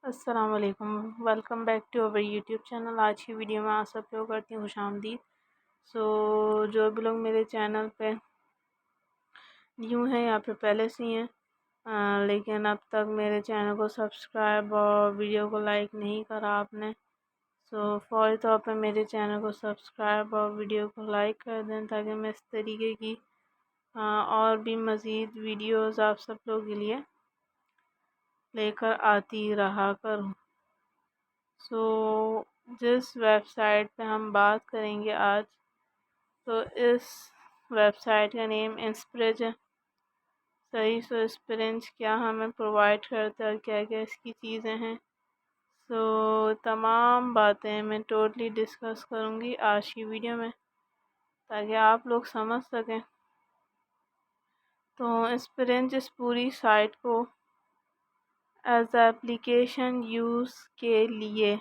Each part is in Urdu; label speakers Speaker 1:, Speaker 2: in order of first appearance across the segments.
Speaker 1: السلام علیکم، welcome back to our YouTube channel. آج کی ویڈیو میں آپ سب لوگ کرتی ہوں خوش آمدید۔ جو بھی لوگ میرے چینل پہ نیو ہیں یا پھر پہلے سے ہی ہیں لیکن اب تک میرے چینل کو سبسکرائب اور ویڈیو کو لائک نہیں کرا آپ نے، فوری طور پہ میرے چینل کو سبسکرائب اور ویڈیو کو لائک کر دیں تاکہ میں اس طریقے کی اور بھی مزید ویڈیوز آپ سب لوگوں کے لیے لے کر آتی رہا کروں۔ جس ویب سائٹ پہ ہم بات کریں گے آج، تو اس ویب سائٹ کا نیم انسپریج ہے۔ انسپریج کیا ہمیں پرووائڈ کرتا ہے اور کیا کیا اس کی چیزیں ہیں، تمام باتیں میں ٹوٹلی ڈسکس کروں گی آج کی ویڈیو میں تاکہ آپ لوگ سمجھ سکیں۔ تو انسپریج اس پوری سائٹ کو ایز ایپلیکیشن یوز کے لیے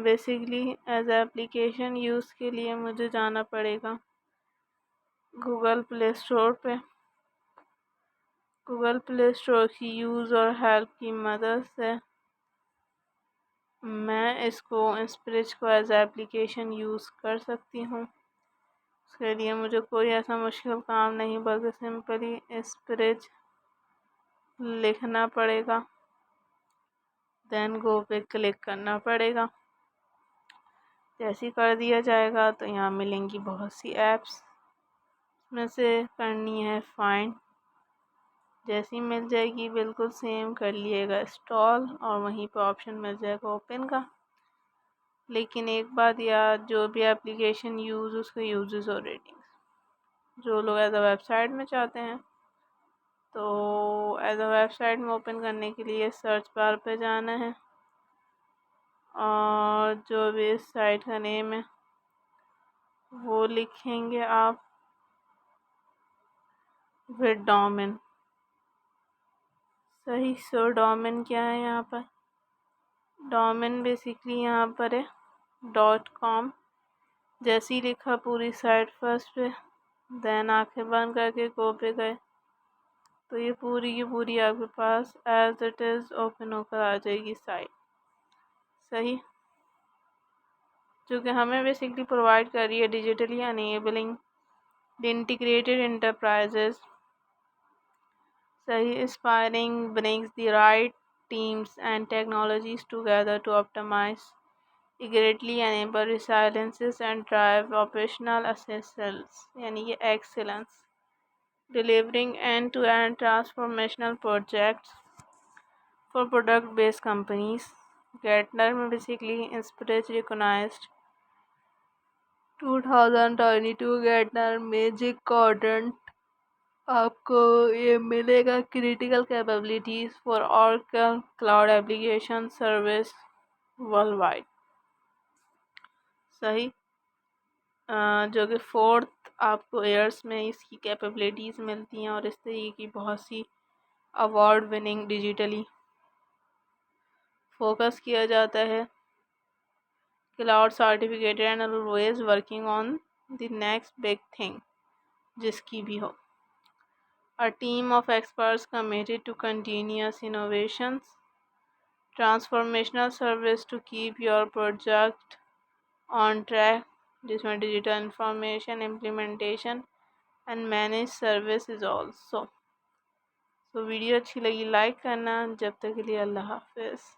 Speaker 1: بیسیکلی ایز ایپلیکیشن یوز کے لیے مجھے جانا پڑے گا گوگل پلے اسٹور پہ۔ گوگل پلے اسٹور کی یوز اور ہیلپ کی مدد سے میں اس کو انسپریج کو ایز ایپلیکیشن یوز کر سکتی ہوں۔ اس کے لیے مجھے کوئی ایسا مشکل کام نہیں بلکہ سمپلی انسپریج لکھنا پڑے گا، دین گو پہ کلک کرنا پڑے گا۔ جیسے ہی کر دیا جائے گا تو یہاں ملیں گی بہت سی ایپس، میں سے کرنی ہے فائنڈ۔ جیسی مل جائے گی بالکل سیم کر لیے گا انسٹال، اور وہیں پہ آپشن مل جائے گا اوپن کا۔ لیکن ایک بات یاد، جو بھی اپلیکیشن یوز اس کے یوزز اور ریٹنگز، جو لوگ ایز اے ویب سائٹ میں چاہتے ہیں تو ایز اے ویب سائٹ میں اوپن کرنے کے لیے سرچ بار پہ جانا ہے، اور جو بھی اس سائٹ کا نیم ہے وہ لکھیں گے آپ ود ڈومین۔ ڈومین کیا ہے یہاں پر؟ ڈومین بیسیکلی یہاں پر ہے .com۔ جیسے ہی لکھا پوری سائٹ فرسٹ پہ، دین آنکھیں بند کر کے گو پہ گئے تو یہ پوری کی پوری آپ کے پاس ایز اٹ از اوپن ہو کر آ جائے گی سائٹ۔ جو کہ ہمیں بیسکلی پرووائڈ کر رہی ہے digitally enabling the integrated enterprises. Inspiring brings the right teams and technologies together to optimize, greatly enable resilience and drive operational excellence، یعنی یہ excellence، delivering end-to-end transformational projects for product-based companies۔ Gartner میں basically Inspirage recognized 2022 Gartner Magic Quadrant آپ کو یہ ملے گا critical capabilities for Oracle cloud application service worldwide, جو کہ 4th آپ کو ایئرس میں اس کی کیپیبلٹیز ملتی ہیں، اور اس طریقے کی بہت سی ایوارڈ وننگ ڈیجیٹلی فوکس کیا جاتا ہے۔ Cloud certificated and always working on the next big thing, جس کی بھی ہو۔ A team of experts committed to continuous innovations, transformational service to keep your project on track، جس میں digital information implementation and manage service is also. Video اچھی لگی لائک کرنا۔ جب تک کے لیے اللہ حافظ۔